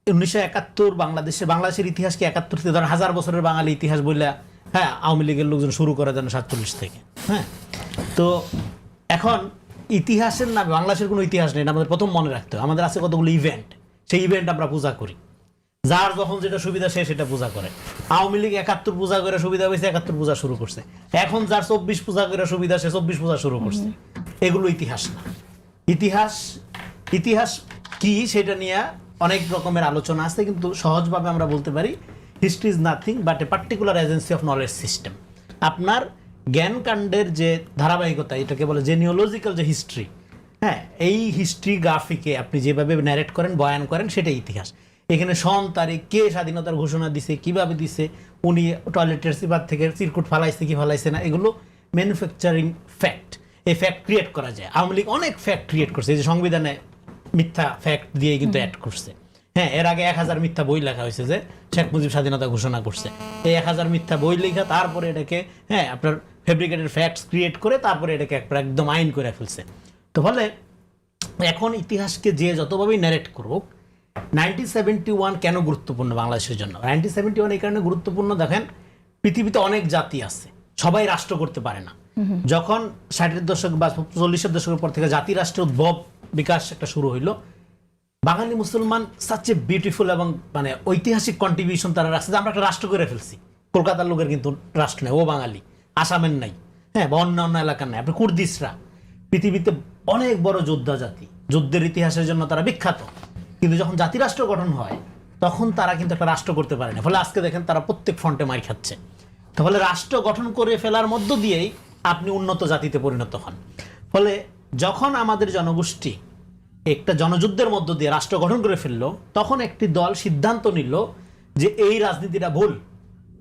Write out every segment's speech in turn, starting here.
1971 বাংলাদেশের ইতিহাসকে 71 থেকে ধরেন 1000 বছরের বাঙালি ইতিহাস বললে, হ্যাঁ, আওয়ামী লীগের লোকজন শুরু করে দেন 47 থেকে। হ্যাঁ, তো এখন ইতিহাসের নামে বাংলাদেশের কোনো ইতিহাস নেই, আমাদের প্রথম মনে রাখতে হবে। আমাদের আছে কতগুলো ইভেন্ট, সেই ইভেন্ট আমরা পূজা করি, যার যখন যেটা সুবিধা সে সেটা পূজা করে। আওয়ামী লীগ 71 পূজা করে সুবিধা হয়েছে, 71 পূজা শুরু করছে। এখন যার 24 পূজা করে সুবিধা সে 24 পূজা শুরু করছে। এগুলো ইতিহাস না। ইতিহাস কি সেটা নিয়ে অনেক রকমের আলোচনা আছে, কিন্তু সহজভাবে আমরা বলতে পারি history is nothing but a particular agency of knowledge system. আপনার জ্ঞানকাণ্ডের যে ধারাবাহিকতা, এটাকে বলে জেনিওলজিক্যাল যে হিস্ট্রি, হ্যাঁ, এই হিস্ট্রি গ্রাফিকে আপনি যেভাবে ন্যারেট করেন, বয়ান করেন, সেটাই ইতিহাস। এখানে সন তারিখ, কে স্বাধীনতার ঘোষণা দিছে, কিভাবে দিছে, উনি টয়লেটের সিপার থেকে চিরকুট ফালাইছে কি ফালাইছে না, এগুলো ম্যানুফ্যাকচারিং ফ্যাক্ট। এই ফ্যাক্ট ক্রিয়েট করা যায়। আওয়ামী লীগ অনেক ফ্যাক্ট ক্রিয়েট করছে, এই যে সংবিধানে মিথ্যা ফ্যাক্ট দিয়ে কিন্তু অ্যাড করছে। হ্যাঁ, এর আগে 1000 মিথ্যা বই লেখা হয়েছে যে শেখ মুজিব স্বাধীনতা ঘোষণা করছে। এই 1000 মিথ্যা বই লেখা, তারপরে এটাকে, হ্যাঁ, আপনার ফেব্রিকেটেড ফ্যাক্টস ক্রিয়েট করে তারপরে এটাকে একদম আইন করে ফেলছে। তো ফলে এখন ইতিহাসকে যে যতভাবেই ন্যারেট করুক, 1971 কেন গুরুত্বপূর্ণ বাংলাদেশের জন্য? 1971 এই কারণে গুরুত্বপূর্ণ, দেখেন পৃথিবীতে অনেক জাতি আছে, সবাই রাষ্ট্র করতে পারে না। যখন 60-এর দশক বা 40-এর দশকের পর থেকে জাতি রাষ্ট্রের উদ্ভব বিকাশ একটা শুরু হইলো, বাঙালি মুসলমান সাচ এ বিউটিফুল এবং মানে ঐতিহাসিক কন্ট্রিবিউশন তারা রাখছে যে আমরা একটা রাষ্ট্র করে ফেলছি। কলকাতার লোকের কিন্তু রাষ্ট্র নেই, ও বাঙালি, আসামের নাই, হ্যাঁ, বা অন্য অন্য এলাকার নাই। আপনি কুর্দিশরা পৃথিবীতে অনেক বড় যোদ্ধা জাতি, যুদ্ধের ইতিহাসের জন্য তারা বিখ্যাত, কিন্তু যখন জাতিরাষ্ট্র গঠন হয় তখন তারা কিন্তু একটা রাষ্ট্র করতে পারে না। ফলে আজকে দেখেন তারা প্রত্যেক ফ্রন্টে মার খাচ্ছে। তাহলে রাষ্ট্র গঠন করে ফেলার মধ্য দিয়েই আপনি উন্নত জাতিতে পরিণত হন। ফলে যখন আমাদের জনগোষ্ঠী একটা জনযুদ্ধের মধ্য দিয়ে রাষ্ট্র গঠন করে ফেললো, তখন একটি দল সিদ্ধান্ত নিল যে এই রাজনীতিটা ভুল,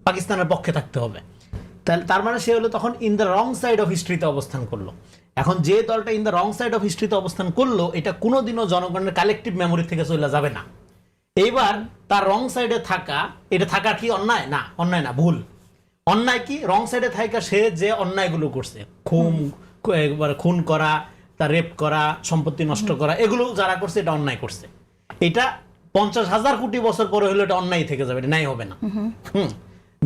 পাকিস্তানের পক্ষে থাকতে হবে। তার মানে সে হলো তখন in the wrong side of হিস্ট্রিতে অবস্থান করলো। এখন যে দলটা in the wrong side of হিস্ট্রিতে অবস্থান করলো, এটা কোনোদিনও জনগণের কালেকটিভ মেমোরি থেকে চলে যাবে না। এইবার তার রং সাইডে থাকা, এটা থাকা কি অন্যায়? না, অন্যায় না, ভুল। অন্যায় কি? রং সাইডে থাকা সে যে অন্যায়গুলো করছে, খুন করা, তার রেপ করা, সম্পত্তি নষ্ট করা, এগুলো যারা করছে এটা অন্যায় করছে। এটা 50,000 কোটি বছর পরে হলে এটা অন্যায় থেকে যাবে, এটা ন্যায় হবে না।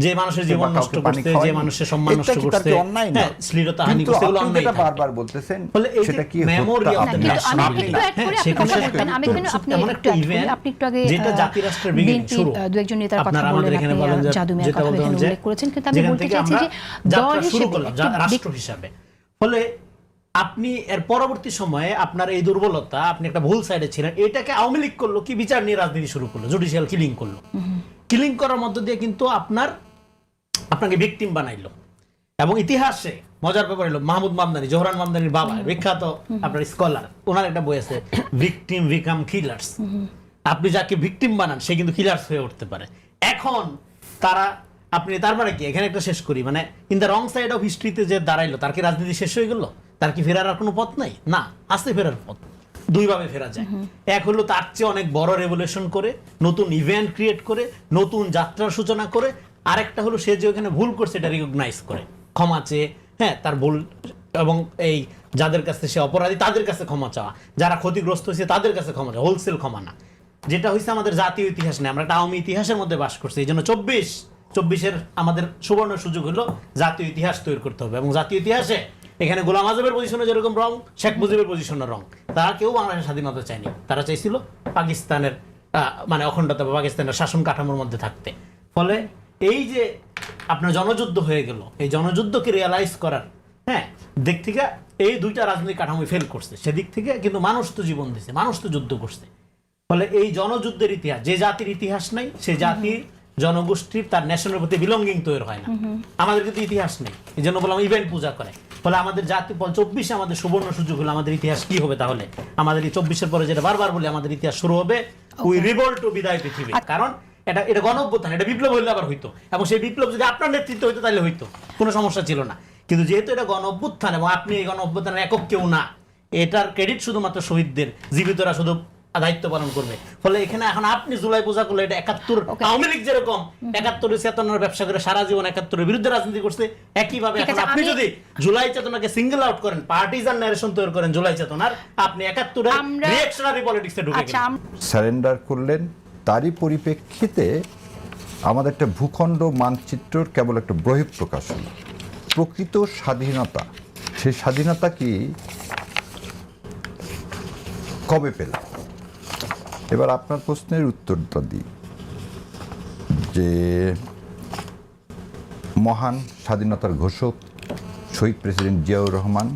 যে মানুষের জীবন নষ্ট করছে, যে মানুষের সম্মান নষ্ট করছে, হ্যাঁ, শ্লীলতাহানি করছে, এগুলো অন্যায়। বারবার বলতেছেন বলে এই যে মেমোরি অফ দ্য ন্যাশন, যেটা জাতি রাষ্ট্রের বিগিনিং শুরু। আপনারা আমাদের এখানে বলেন যে যেটা বলতেন যে যেখান থেকে আমরা যাত্রা শুরু করলাম রাষ্ট্র হিসাবে। ফলে আপনি এর পরবর্তী সময়ে আপনার এই দুর্বলতা, আপনি একটা ভুল সাইডে ছিলেন, এটাকে আওয়ামী লীগ করলো কি, বিচার নিয়ে রাজনীতি শুরু করলো, জুডিশিয়াল কিলিং করলো। কিলিং করার মধ্য দিয়ে কিন্তু আপনাকে ভিকটিম বানাইলো। এবং ইতিহাসে মজার ব্যাপার হলো মাহমুদ মামদানি, জোহরান মামদানির বাবা, বিখ্যাত আপনার স্কলার, ওনার একটা বই আছে ভিকটিম বিকাম কিলার্স। আপনি যাকে ভিকটিম বানান সে কিন্তু কিলার্স হয়ে উঠতে পারে। এখন আপনি তার মানে কি, এখানে একটা শেষ করি, মানে in the wrong side of হিস্ট্রিতে যে দাঁড়াইলো, তার কি রাজনীতি শেষ হয়ে গেল? তার কি ফেরার আর কোনো পথ নাই? না, আছে ফেরার পথ। দুইভাবে ফেরা যায়। এক হলো তার চেয়ে অনেক বড় রেভলিউশন করে, নতুন ইভেন্ট ক্রিয়েট করে, নতুন যাত্রার সূচনা করে। আরেকটা হলো সে যে ওখানে ভুল করছে এটা রিকগনাইজ করে, ক্ষমা চেয়ে, হ্যাঁ, তার ভুল, এবং এই যাদের কাছে সে অপরাধী তাদের কাছে ক্ষমা চাওয়া, যারা ক্ষতিগ্রস্ত হয়েছে তাদের কাছে ক্ষমা চাওয়া, হোলসেল ক্ষমা না। যেটা হয়েছে আমাদের জাতীয় ইতিহাস নেই, আমরা একটা আওয়ামী ইতিহাসের মধ্যে বাস করছি। এই জন্য 24-24 আমাদের সুবর্ণ সুযোগ হলো জাতীয় ইতিহাস তৈরি করতে হবে। এবং জাতীয় ইতিহাসে এখানে গোলাম আজমের পজিশনে যেরকম রং, শেখ মুজিবের পজিশনে রং। তারা কেউ বাংলাদেশের স্বাধীনতা চায়নি, তারা চাইছিল পাকিস্তানের মানে অখণ্ডতা বা পাকিস্তানের শাসন কাঠামোর মধ্যে থাকতে। ফলে এই যে আপনার জনযুদ্ধ হয়ে গেল, এই জনযুদ্ধকে রিয়ালাইজ করার, হ্যাঁ, দিক থেকে এই দুইটা রাজনৈতিক কাঠামো ফেল করছে। সেদিক থেকে কিন্তু মানুষ তো জীবন দিচ্ছে, মানুষ তো যুদ্ধ করছে। ফলে এই জনযুদ্ধের ইতিহাস, যে জাতির ইতিহাস নাই, সে জাতির জনগোষ্ঠীর তার ন্যাশনের প্রতি বিলঙ্গিং তৈরি হয় না। আমাদের কিন্তু ইতিহাস নেই, এই জন্য বললাম ইভেন্ট পূজা করে। ফলে আমাদের জাতি 24-এ আমাদের সুবর্ণ সুযোগ হলো। আমাদের ইতিহাস কি হবে তাহলে? আমাদের এই 24-এর পরে যেটা বারবার বলি, আমাদের ইতিহাস শুরু হবে উই রিভোল্ট টু বিদায় পৃথিবী। কারণ এটা গণঅভ্যুত্থান, এটা বিপ্লব হইলে আবার হইতো, এবং সেই বিপ্লব যদি আপনার নেতৃত্ব হইতো তাহলে হইতো, কোনো সমস্যা ছিল না। কিন্তু যেহেতু এটা গণঅভ্যুত্থান এবং আপনি এই গণঅভ্যুত্থানের একক কেউ না, এটার ক্রেডিট শুধুমাত্র শহীদদের, জীবিতরা শুধু দায়িত্ব পালন করবে। ফলে এখানে এখন আপনি জুলাই পূজা করলে এটা 71 আওয়ামী লীগ যেরকম 71 চেতনার ব্যবসা করে সারা জীবন 71-এর বিরুদ্ধে রাজনীতি করছে, একইভাবে এখন আপনি যদি জুলাই চেতনাকে সিঙ্গেল আউট করেন, পার্টিজান ন্যারেশন তৈরি করেন জুলাই চেতনার, আপনি 71-এর রিঅ্যাকশনারি পলিটিক্সে ঢুকে গেলেন। সারেন্ডার করলেন, তারই পরিপ্রেক্ষিতে আমাদের একটা ভূখণ্ড মানচিত্রর কেবল একটা বহিঃপ্রকাশ হলো। প্রকৃত স্বাধীনতা, সেই স্বাধীনতা কি কবে পেলাম? এবার আপনার প্রশ্নের উত্তরটা দিই যে মহান স্বাধীনতার ঘোষক শহীদ প্রেসিডেন্ট জিয়াউর রহমান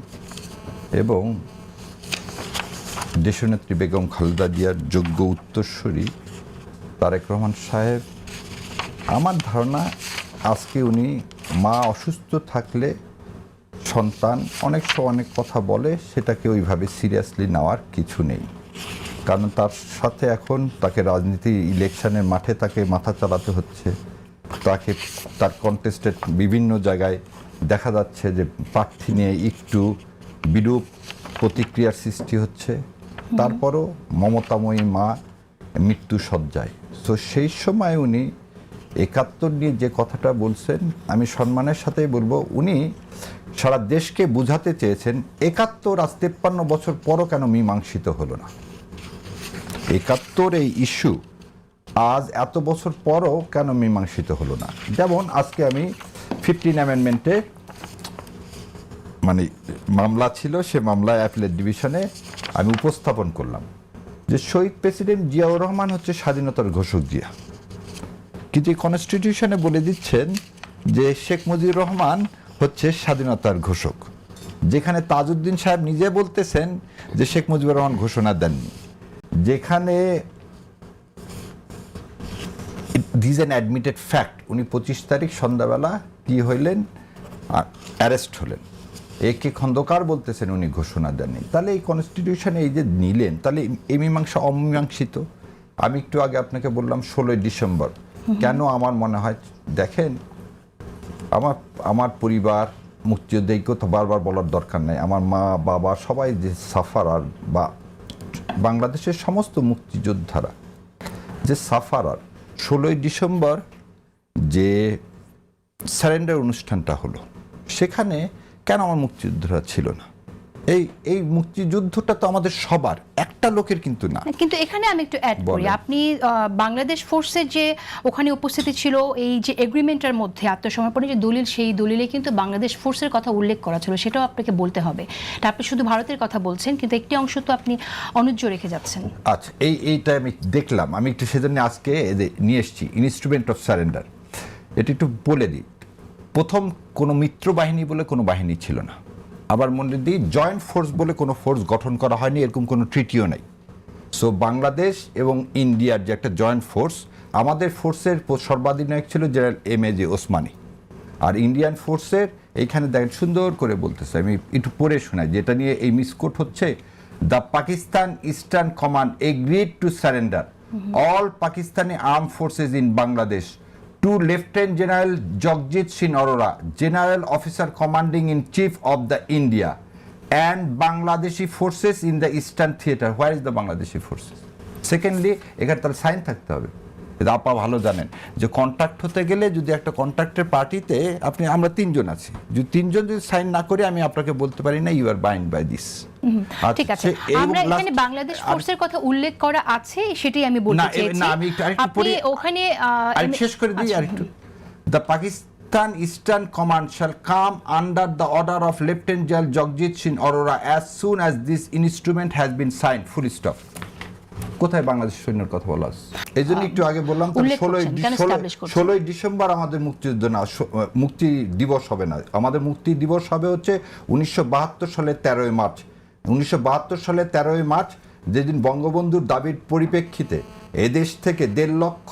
এবং দেশনেত্রী বেগম খালেদা জিয়ার যোগ্য উত্তরসূরি তারেক রহমান সাহেব, আমার ধারণা আজকে উনি মা অসুস্থ থাকলে সন্তান অনেক সময় অনেক কথা বলে, সেটাকে ওইভাবে সিরিয়াসলি নেওয়ার কিছু নেই। কারণ তার সাথে এখন তাকে রাজনীতি ইলেকশনের মাঠে তাকে মাথা চালাতে হচ্ছে, তাকে তার কন্টেস্টেড বিভিন্ন জায়গায় দেখা যাচ্ছে যে প্রার্থী নিয়ে একটু বিরূপ প্রতিক্রিয়ার সৃষ্টি হচ্ছে। তারপরও মমতাময়ী মা মৃত্যু সজ্জায়। তো সেই সময় উনি ৭১ নিয়ে যে কথাটা বলছেন, আমি সম্মানের সাথেই বলবো, উনি সারা দেশকে বুঝাতে চেয়েছেন ৭১ আজ ৫৩ বছর পরও কেন মীমাংসিত হলো না। ৭১ এই ইস্যু আজ এত বছর পরও কেন মীমাংসিত হলো না। যেমন আজকে আমি 15 অ্যামেন্ডমেন্টে মানে মামলা ছিল, সে মামলায় অ্যাপিলেট ডিভিশনে আমি উপস্থাপন করলাম যে শহীদ প্রেসিডেন্ট জিয়াউর রহমান হচ্ছে স্বাধীনতার ঘোষক জিয়া, কিন্তু কনস্টিটিউশনে বলে দিচ্ছেন যে শেখ মুজিবুর রহমান হচ্ছে স্বাধীনতার ঘোষক, যেখানে তাজউদ্দিন সাহেব নিজে বলতেছেন যে শেখ মুজিবুর রহমান ঘোষণা দেননি, যেখানে দিস অ্যান অ্যাডমিটেড ফ্যাক্ট। উনি ২৫ তারিখ সন্ধ্যাবেলা কি হইলেন, অ্যারেস্ট হলেন। একে খন্দকার বলতেছেন উনি ঘোষণা দেননি। তাহলে এই কনস্টিটিউশনে এই যে নিলেন, তাহলে এই মীমাংসা অমীমাংসিত। আমি একটু আগে আপনাকে বললাম ১৬ই ডিসেম্বর। কেন আমার মনে হয়, দেখেন আমার পরিবার মুক্তিযুদ্ধ, এই কথা বারবার বলার দরকার নেই, আমার মা বাবা সবাই যে সাফারার, বা বাংলাদেশের সমস্ত মুক্তিযোদ্ধারা যে সাফারার, ১৬ই ডিসেম্বর যে সারেন্ডার অনুষ্ঠানটা হলো, সেখানে কেন আমার মুক্তিযোদ্ধারা ছিল না? এই মুক্তিযুদ্ধটা তো আমাদের সবার, একটা লোকের কিন্তু না। কিন্তু এখানে আমি একটু অ্যাড করি, আপনি বাংলাদেশ ফোর্সের যে ওখানে উপস্থিতি ছিল, এই যে এগ্রিমেন্টের মধ্যে আত্মসমর্পণের যে দলিল, সেই দলিলে কিন্তু বাংলাদেশ ফোর্সের কথা উল্লেখ করা ছিল, সেটাও আপনাকে বলতে হবে। আপনি শুধু ভারতের কথা বলছেন, কিন্তু একটি অংশ তো আপনি অনুজ্জ রেখে যাচ্ছেন। আচ্ছা, এইটা আমি দেখলাম, আমি একটু সেজন্য আজকে নিয়ে এসেছি ইনস্ট্রুমেন্ট অফ সারেন্ডার। এটা একটু বলে দিই। প্রথম কোনো মিত্র বাহিনী বলে কোনো বাহিনী ছিল না। আবার মনে দিই, জয়েন্ট ফোর্স বলে কোনো ফোর্স গঠন করা হয়নি, এরকম কোনো ট্রিটিও নাই। সো বাংলাদেশ এবং ইন্ডিয়ার যে একটা জয়েন্ট ফোর্স, আমাদের ফোর্সের সর্বাধিনায়ক ছিল জেনারেল এম.এ.জে. ওসমানী, আর ইন্ডিয়ান ফোর্সের এইখানে দেখেন সুন্দর করে বলতেছে, আমি একটু পড়ে শোনাই, যেটা নিয়ে এই মিসকোট হচ্ছে। The Pakistan eastern command agreed to surrender all Pakistani arm forces in Bangladesh to Lieutenant General Jagjit Singh Arora, General Officer Commanding in Chief of the India, and Bangladeshi forces in the Eastern Theater. Where is the Bangladeshi forces? Secondly, এখানে তাহলে sign থাকতে হবে। এটা আপা ভালো জানেন যে contract হতে গেলে যদি একটা কন্ট্রাক্টের পার্টিতে আমরা ৩ জন আছি, যদি ৩ জন যদি সাইন না করে, আমি আপনাকে বলতে পারি না you are bind by this. ঠিক আছে, আমরা এখানে বাংলাদেশ ফোর্সের কথা উল্লেখ করা আছে, সেটাই আমি বলতে চাইছি। না, আমি একটু পড়ে ওখানে শেষ করে দিই আরেকটু। The Pakistan eastern command shall come under the order of Lieutenant General Jagjit Singh Arora as soon as this instrument has been signed. Full stop. কোথায় বাংলাদেশ সৈন্যের কথা বলা আছে? এই জন্য একটু আগে বললাম, ১৬ই ডিসেম্বর আমাদের মুক্তিযুদ্ধ না, মুক্তি দিবস হবে না। আমাদের মুক্তি দিবস হবে হচ্ছে ১৯৭২ সালের ১৩ই মার্চ। ১৯৭২ সালের ১৩ই মার্চ, যেদিন বঙ্গবন্ধুর দাবির পরিপ্রেক্ষিতে এদেশ থেকে ১.৫ লক্ষ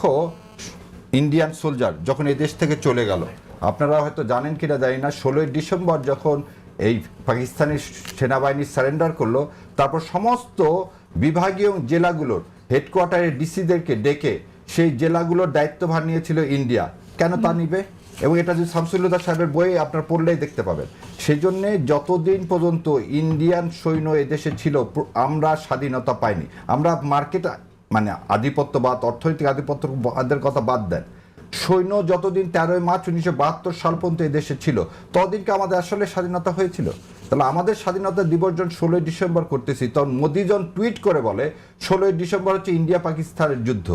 ইন্ডিয়ান সোলজার যখন এদেশ থেকে চলে গেল। আপনারা হয়তো জানেন কিনা জানি না, ১৬ই ডিসেম্বর যখন এই পাকিস্তানি সেনাবাহিনী সারেন্ডার করলো, তারপর সমস্ত বিভাগীয় জেলাগুলোর হেডকোয়ার্টারের ডিসিদেরকে ডেকে সেই জেলাগুলোর দায়িত্বভার নিয়েছিল ইন্ডিয়া। কেন তা নিবে? এবং এটা যদি শামসুল্লাহ সাহেবের বইয়ে আপনার পড়লেই দেখতে পাবেন। সেই জন্যে যতদিন পর্যন্ত ইন্ডিয়ান সৈন্য এদেশে ছিল, আমরা স্বাধীনতা পাইনি। আমরা মার্কেট মানে আধিপত্যবাদ, অর্থনৈতিক আধিপত্যবাদের কথা বাদ দেন, সৈন্য যতদিন ১৩ই মার্চ ১৯৭২ সাল পর্যন্ত এদেশে ছিল, ততদিনকে আমাদের আসলে স্বাধীনতা হয়েছিল। তাহলে আমাদের স্বাধীনতা দিবস যখন 16ই ডিসেম্বর করতেছি, তখন মোদি যখন টুইট করে বলে 16ই ডিসেম্বর হচ্ছে ইন্ডিয়া পাকিস্তানের যুদ্ধ,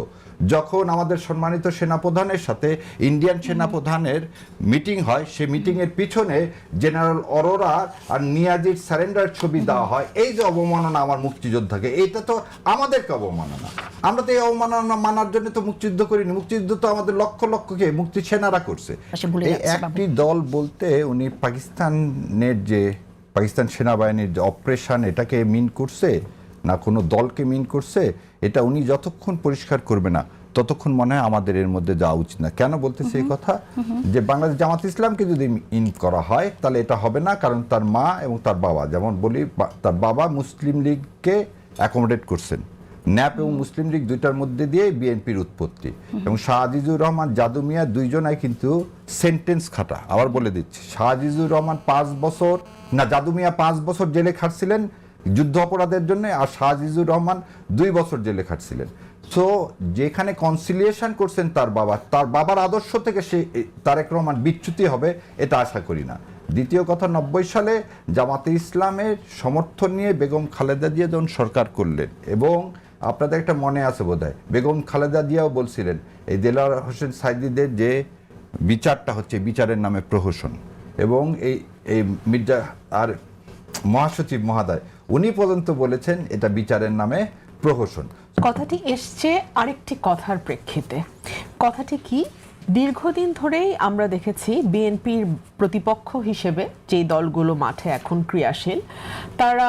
যখন আমাদের সম্মানিত সেনাপ্রধানের সাথে ইন্ডিয়ান সেনাপ্রধানের মিটিং হয়, সেই মিটিংয়ের পিছনে জেনারেল অরোরা আর নিয়াজির সারেন্ডার ছবি দেওয়া হয়, এই যে অবমাননা আমার মুক্তিযোদ্ধাকে, এটা তো আমাদেরকে অবমাননা। আমরা তো এই অবমাননা মানার জন্য তো মুক্তিযুদ্ধ করিনি, মুক্তিযুদ্ধ তো আমাদের লক্ষ লক্ষকে মুক্তি সেনারা করছে। এই একটি দল বলতে উনি পাকিস্তান সেনাবাহিনীর যে অপারেশন, এটাকে মিন করছে না কোনো দলকে মিন করছে, এটা উনি যতক্ষণ পরিষ্কার করবে না ততক্ষণ মনে হয় আমাদের এর মধ্যে যাওয়া উচিত না। কেন বলতেছে এই কথা? যে বাংলাদেশ জামাত ইসলামকে যদি ইন করা হয় তাহলে এটা হবে না, কারণ তার মা এবং তার বাবা, যেমন বলি তার বাবা মুসলিম লীগকে অ্যাকোমোডেট করছেন, ন্যাপ এবং মুসলিম লীগ দুইটার মধ্যে দিয়ে বিএনপির উৎপত্তি, এবং শাহ আজিজুর রহমান, জাদু মিয়া দুইজনাই কিন্তু সেন্টেন্স খাটা। আবার বলে দিচ্ছি, শাহ আজিজুর রহমান 5 বছর না, জাদু মিয়া 5 বছর জেলে খাটছিলেন যুদ্ধ অপরাধের জন্য, আর শাহ আজিজুর রহমান 2 বছর জেলে খাটছিলেন। সো যেখানে কনসিলিয়েশন করছেন তার বাবার আদর্শ থেকে সে তারেক রহমান বিচ্যুতি হবে এটা আশা করি না। দ্বিতীয় কথা, 90 সালে জামাতে ইসলামের সমর্থন নিয়ে বেগম খালেদা জিয়া যখন সরকার করলেন, এবং আপনাদের একটা মনে আছে বোধহয়, বেগম খালেদা জিয়াও বলছিলেন এই দেলোয়ার হোসেন সাইদিদের যে বিচারটা হচ্ছে বিচারের নামে প্রহসন, এবং এই মির্জা আর মহাসচিব মহোদয় উনি পর্যন্ত বলেছেন এটা বিচারের নামে প্রহসন। কথাটি এসছে আরেকটি কথার প্রেক্ষিতে। কথাটি কি? দীর্ঘদিন ধরেই আমরা দেখেছি বিএনপির প্রতিপক্ষ হিসেবে যে দলগুলো মাঠে এখন ক্রিয়াশীল, তারা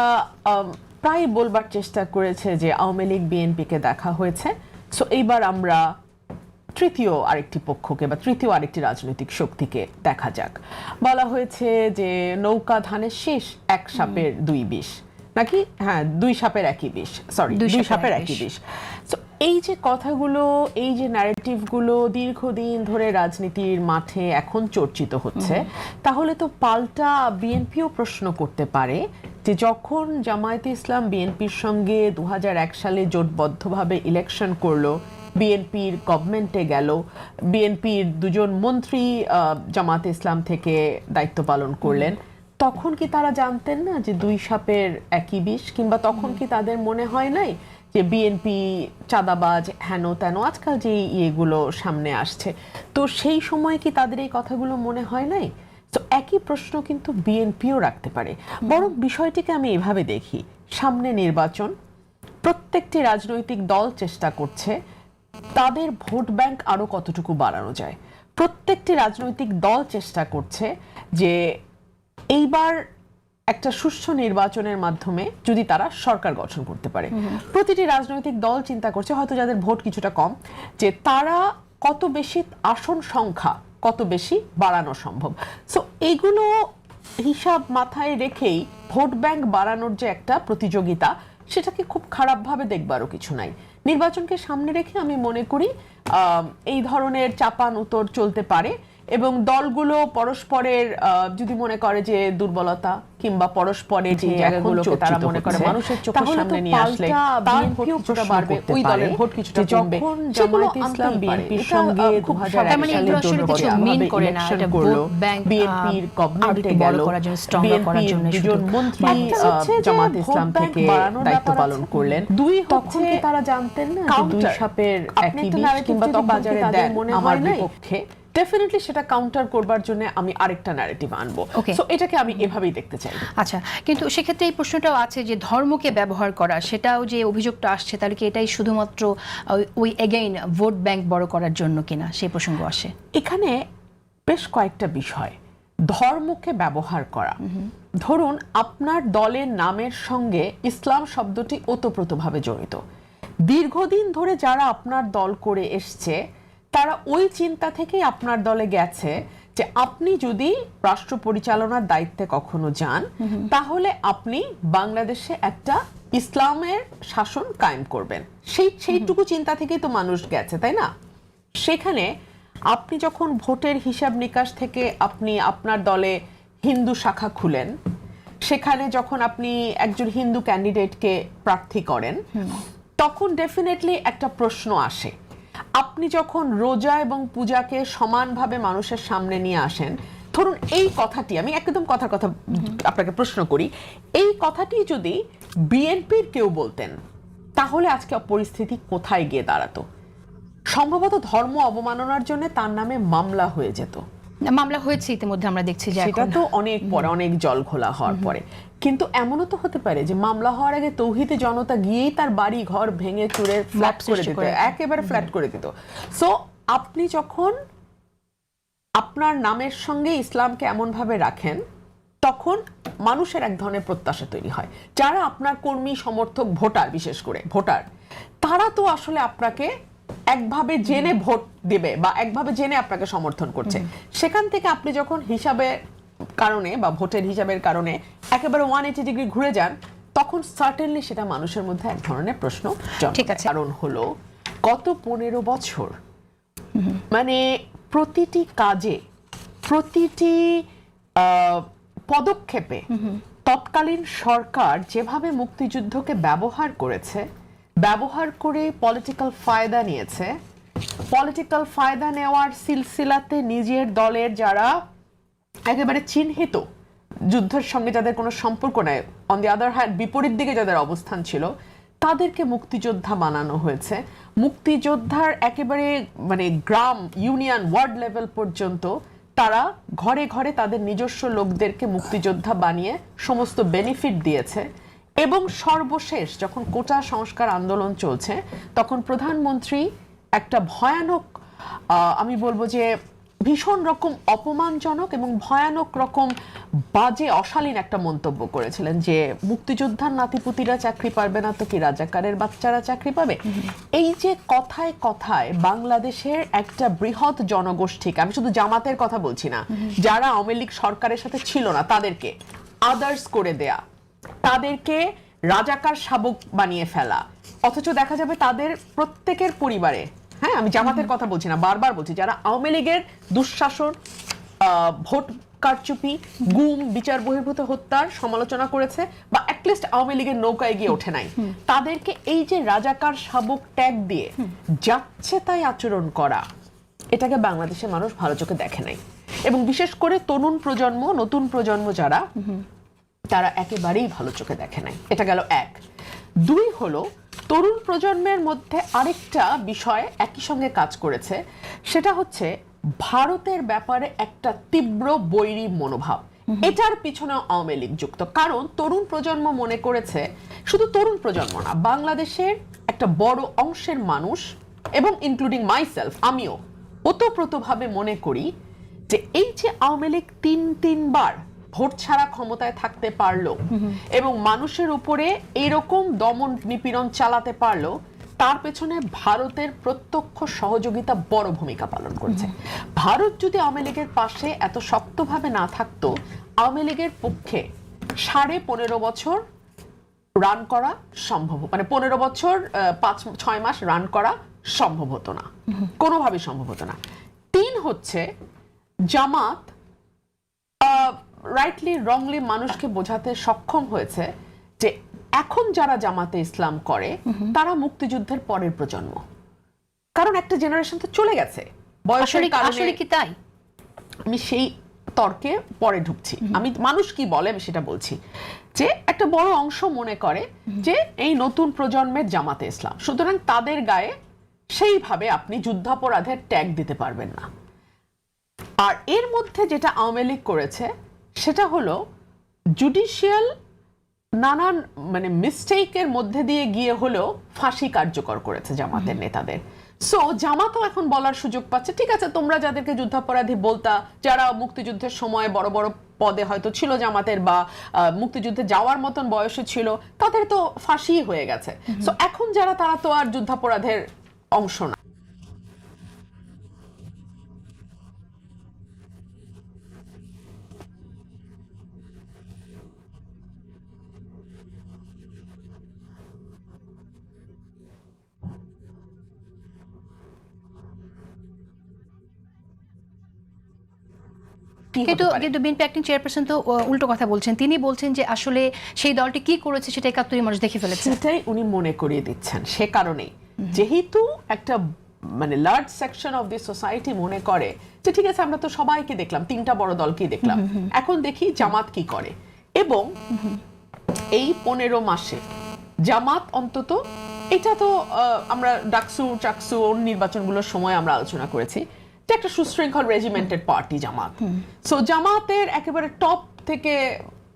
প্রায় বলবার চেষ্টা করেছে যে আওয়ামী লীগ বিএনপিকে দেখা হয়েছে, সো এইবার আমরা তৃতীয় আরেকটি পক্ষকে বা তৃতীয় আরেকটি রাজনৈতিক শক্তিকে দেখা যাক। বলা হয়েছে যে নৌকা ধানের শীষ, এক সাপের 2 বিষ, নাকি? হ্যাঁ, 2 সাপের একই বিষ, সরি 2 সাপের একই বিষ। সো এই যে কথাগুলো, এই যে ন্যারেটিভগুলো দীর্ঘদিন ধরে রাজনীতির মাঠে এখন চর্চিত হচ্ছে, তাহলে তো পাল্টা বিএনপিও প্রশ্ন করতে পারে যে যখন জামায়াতে ইসলাম বিএনপির সঙ্গে 2001 সালে জোটবদ্ধভাবে ইলেকশন করলো, বিএনপির গভর্নমেন্টে গেল, বিএনপির 2 জন মন্ত্রী জামায়াতে ইসলাম থেকে দায়িত্ব পালন করলেন, তখন কি তারা জানতেন না যে 2 সাপের একই বিষ? কিংবা তখন কি তাদের মনে হয় নাই যে বিএনপি চাঁদাবাজ, হেন তেন, আজকাল যে ইয়েগুলো সামনে আসছে, তো সেই সময় কি তাদের এই কথাগুলো মনে হয় নাই? তো একই প্রশ্ন কিন্তু বিএনপিও রাখতে পারে। বরং বিষয়টিকে আমি এভাবে দেখি, সামনে নির্বাচন, প্রত্যেকটি রাজনৈতিক দল চেষ্টা করছে তাদের ভোট ব্যাংক আরো কতটুকু বাড়ানো যায়। প্রত্যেকটি রাজনৈতিক দল চেষ্টা করছে যে এইবার একটা সুষ্ঠু নির্বাচনের মাধ্যমে যদি তারা সরকার গঠন করতে পারে। প্রতিটি রাজনৈতিক দল চিন্তা করছে, হয়তো যাদের ভোট কিছুটা কম, যে তারা কত বেশি আসন সংখ্যা কত বেশি বাড়ানো সম্ভব। সো এইগুলো হিসাব মাথায় রেখেই ভোট ব্যাংক বাড়ানোর যে একটা প্রতিযোগিতা, সেটাকে খুব খারাপভাবে দেখবারও কিছু নাই। নির্বাচনকে সামনে রেখে আমি মনে করি এই ধরনের চাপান উত্তর চলতে পারে, এবং দলগুলো পরস্পরের যদি মনে করে যে দুর্বলতা কিংবা পরস্পরের যে জায়গাগুলোকে তারা মনে করে মানুষের চোখের সামনে নিয়ে আসলে তার ভোট কিছুটা বাড়বে, ওই দলের ভোট কিছুটা কমবে। জামায়াতে ইসলাম বিএনপির সঙ্গে 2001 সালে জোটবদ্ধভাবে ইলেকশন করলো, বিএনপির গভর্নমেন্টে গেল, বিএনপির 2 জন মন্ত্রী জামায়াতে ইসলাম থেকে দায়িত্ব পালন করলেন। 2 তখন কি তারা জানতেন না যে 2 সাপের একই বিষ? কিংবা তখন বাজারে দেন আমার বিপক্ষে, ডেফিনেটলি সেটা কাউন্টার করবার জন্য আমি আরেকটা ন্যারেটিভ আনবো। সো এটাকে আমি এভাবেই দেখতে চাই। আচ্ছা, কিন্তু সেক্ষেত্রে এই প্রশ্নটাও আছে যে ধর্মকে ব্যবহার করা, সেটাও যে অভিযোগটা আসছে, তাহলে কি এটাই শুধুমাত্র ওই এগেইন ভোট ব্যাংক বড় করার জন্য কিনা, সেই প্রসঙ্গ আসে এখানে। বেশ কয়েকটা বিষয় ধর্মকে ব্যবহার করা, ধরুন আপনার দলের নামের সঙ্গে ইসলাম শব্দটি ওতপ্রোতভাবে জড়িত। দীর্ঘদিন ধরে যারা আপনার দল করে এসছে, তারা ওই চিন্তা থেকেই আপনার দলে গেছে যে আপনি যদি রাষ্ট্র পরিচালনার দায়িত্বে কখনো যান, তাহলে আপনি বাংলাদেশে একটা ইসলামের শাসন কায়েম করবেন। সেইটুকু চিন্তা থেকেই তো মানুষ গেছে, তাই না? সেখানে আপনি যখন ভোটের হিসাব নিকাশ থেকে আপনি আপনার দলে হিন্দু শাখা খুলেন, সেখানে যখন আপনি একজন হিন্দু ক্যান্ডিডেটকে প্রার্থী করেন, তখন ডেফিনেটলি একটা প্রশ্ন আসে। আপনি যখন রোজা এবং পূজাকে সমানভাবে মানুষের সামনে নিয়ে আসেন, ধরুন এই কথাটি, আমি একদম কথার কথা আপনাকে প্রশ্ন করি, এই কথাটি যদি বিএনপির কেউ বলতেন তাহলে আজকে পরিস্থিতি কোথায় গিয়ে দাঁড়াতো? সম্ভবত ধর্ম অবমাননার জন্য তার নামে মামলা হয়ে যেত। মামলা হয়েছে ইতিমধ্যে, আমরা দেখছি যে সেটা তো অনেক পরে, অনেক জল ঘোলা হওয়ার পরে। কিন্তু এমনও তো হতে পারে যে মামলা হওয়ার আগে তৌহিদি জনতা গিয়েই তার বাড়ি ঘর ভেঙে চুরে ফ্ল্যাট করে দিত, একেবারে ফ্ল্যাট করে দিত। সো আপনি যখন আপনার নামের সঙ্গে ইসলামকে এমন ভাবে রাখেন, তখন মানুষের এক ধরনের প্রত্যাশা তৈরি হয়। যারা আপনার কর্মী, সমর্থক, ভোটার, বিশেষ করে ভোটার, তারা তো আসলে আপনাকে একভাবে জেনে ভোট দেবে বা একভাবে জেনে আপনাকে সমর্থন করছে। সেখান থেকে আপনি যখন হিসাবের কারণে বা ভোটের হিসাবের কারণে একেবারে 180 ডিগ্রি ঘুরে যান, তখন সার্টেনলি সেটা মানুষের মধ্যে এক ধরনের প্রশ্ন জন্মায়। কারণ হলো গত 15 বছর মানে প্রতিটি কাজে, প্রতিটি পদক্ষেপে তৎকালীন সরকার যেভাবে মুক্তিযুদ্ধকে ব্যবহার করেছে, ব্যবহার করে পলিটিক্যাল ফায়দা নিয়েছে, পলিটিক্যাল ফায়দা নেওয়ার সিলসিলাতে নিজের দলের যারা একেবারে চিহ্নিত, যুদ্ধের সঙ্গে যাদের কোনো সম্পর্ক নেই, অন দি আদার হ্যান্ড বিপরীত দিকে যাদের অবস্থান ছিল, তাদেরকে মুক্তিযোদ্ধা বানানো হয়েছে। মুক্তিযোদ্ধার একেবারে মানে গ্রাম, ইউনিয়ন, ওয়ার্ড লেভেল পর্যন্ত তারা ঘরে ঘরে তাদের নিজস্ব লোকদেরকে মুক্তিযোদ্ধা বানিয়ে সমস্ত বেনিফিট দিয়েছে। এবং সর্বশেষ যখন কোটা সংস্কার আন্দোলন চলছে, তখন প্রধানমন্ত্রী একটা ভয়ানক, আমি বলবো যে ভীষণ রকম অপমানজনক এবং ভয়ানক রকম বাজে, অশালীন একটা মন্তব্য করেছিলেন যে মুক্তিযোদ্ধার নাতিপুতিরা চাকরি পারবে না তো কি রাজাকারের বাচ্চারা চাকরি পাবে। এই যে কথায় কথায় বাংলাদেশের একটা বৃহৎ জনগোষ্ঠীকে, আমি শুধু জামাতের কথা বলছি না, যারা আওয়ামী লীগ সরকারের সাথে ছিল না তাদেরকে আদার্স করে দেয়া, তাদেরকে রাজাকার শাবক বানিয়ে ফেলা, অথচ দেখা যাবে তাদের প্রত্যেকের পরিবারে, হ্যাঁ আমি জামাতের কথা বলছি না, বারবার বলছি, যারা আওয়ামী লীগের দুঃশাসন, ভোট কারচুপি, গুম, বিচার বহির্ভূত হত্যার সমালোচনা করেছে বা অ্যাটলিস্ট আওয়ামী লীগের নৌকায় গিয়ে ওঠে নাই, তাদেরকে এই যে রাজাকার শাবক ট্যাগ দিয়ে যাচ্ছে তাই আচরণ করা, এটাকে বাংলাদেশের মানুষ ভালো চোখে দেখে নাই। এবং বিশেষ করে তরুণ প্রজন্ম, নতুন প্রজন্ম যারা, তারা একেবারেই ভালো চোখে দেখে নাই। এটা গেল এক। দুই হলো তরুণ প্রজন্মের মধ্যে আরেকটা বিষয় একই সঙ্গে কাজ করেছে, সেটা হচ্ছে ভারতের ব্যাপারে একটা তীব্র বৈরী মনোভাব। এটার পিছনে আওয়ামী লীগ যুক্ত। কারণ তরুণ প্রজন্ম মনে করেছে, শুধু তরুণ প্রজন্ম না, বাংলাদেশের একটা বড় অংশের মানুষ এবং ইনক্লুডিং মাইসেলফ, আমিও ওতপ্রোতভাবে মনে করি যে এই যে আওয়ামী লীগ তিনবার ভোট ছাড়া ক্ষমতায় থাকতে পারলো এবং মানুষের উপরে এরকম দমন নিপীড়ন চালাতে পারলো, তার পেছনে ভারতের প্রত্যক্ষ সহযোগিতা বড় ভূমিকা পালন করেছে। ভারত যদি আওয়ামী লীগের পাশে এত শক্তভাবে না থাকতো, আওয়ামী লীগের পক্ষে 15.5 বছর রান করা সম্ভব, মানে 15 বছর 5-6 মাস রান করা সম্ভব হতো না, কোনোভাবেই সম্ভব হতো না। 3 হচ্ছে জামাত রাইটলি রংলি মানুষকে বোঝাতে সক্ষম হয়েছে যে এখন যারা জামাতে ইসলাম করে তারা মুক্তিযুদ্ধের পরের প্রজন্ম। কারণ একটা জেনারেশন তো চলে গেছে বয়সের কারণে। আসলে কি তাই? আমি সেই তর্কে পরে ঢুকছি, আমি মানুষ কি বলে আমি সেটা বলছি, যে একটা বড় অংশ মনে করে যে এই নতুন প্রজন্মের জামাতে ইসলাম, সুতরাং তাদের গায়ে সেইভাবে আপনি যুদ্ধাপরাধের ট্যাগ দিতে পারবেন না। আর এর মধ্যে যেটা আওয়ামী লীগ করেছে সেটা হলো জুডিশিয়াল নানান মানে মিস্টেকের মধ্যে দিয়ে গিয়ে হলেও ফাঁসি কার্যকর করেছে জামাতের নেতাদের। সো জামাতও এখন বলার সুযোগ পাচ্ছে, ঠিক আছে তোমরা যাদেরকে যুদ্ধাপরাধী বলতা, যারা মুক্তিযুদ্ধের সময় বড় বড় পদে হয়তো ছিল জামাতের বা মুক্তিযুদ্ধে যাওয়ার মতন বয়সে ছিল, তাদের তো ফাঁসি হয়ে গেছে। সো এখন যারা, তারা তো আর যুদ্ধাপরাধের অংশ না। কিন্তু বিএনপি অ্যাক্টিং চেয়ারপারসন তো উল্টো কথা বলছেন, তিনি বলছেন যে আসলে সেই দলটি কি করেছে সেটা 71 মানুষ দেখে ফেলেছে। সেটাই উনি মনে করিয়ে দিচ্ছেন। সে কারণেই যেহেতু একটা মানে large section of the society মনে করে যে ঠিক আছে আমরা তো সবাইকে দেখলাম, 3টা বড় দলকেই দেখলাম, এখন দেখি জামাত কি করে। এবং এই 15 মাসে জামাত অন্তত, এটা তো আমরা ডাকসু নির্বাচনগুলোর সময় আমরা আলোচনা করেছি যে একটা সুশৃঙ্খল রেজিমেন্টেড পার্টি জামাত। সো জামাতের একেবারে টপ থেকে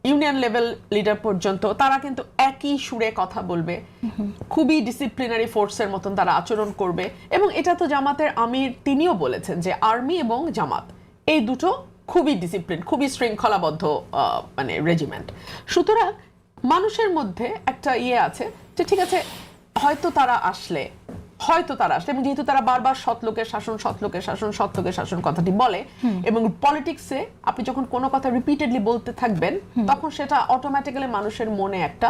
ইউনিয়ন লেভেল লিডার পর্যন্ত তারা কিন্তু একই সুরে কথা বলবে, খুবই ডিসিপ্লিনারি ফোর্সের মতন তারা আচরণ করবে। এবং এটা তো জামাতের আমির তিনিও বলেছেন যে আর্মি এবং জামাত এই দুটো খুবই ডিসিপ্লিন, খুবই শৃঙ্খলাবদ্ধ মানে রেজিমেন্ট। সুতরাং মানুষের মধ্যে একটা আছে যে ঠিক আছে হয়তো তারা আসলে এবং যেহেতু তারা বারবার সৎলোকের শাসন কথাটি বলে, এবং পলিটিক্সে আপনি যখন কোনো কথা রিপিটেডলি বলতে থাকবেন তখন সেটা অটোমেটিক্যালি মানুষের মনে একটা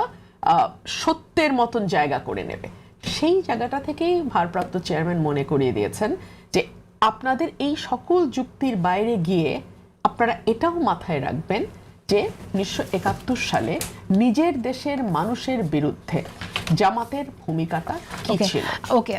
সত্যের মতন জায়গা করে নেবে। সেই জায়গাটা থেকেই ভারপ্রাপ্ত চেয়ারম্যান মনে করিয়ে দিয়েছেন যে আপনাদের এই সকল যুক্তির বাইরে গিয়ে আপনারা এটাও মাথায় রাখবেন যে 1971 সালে নিজের দেশের মানুষের বিরুদ্ধে জামাতের ভূমিকাটা কি ছিল। ওকে।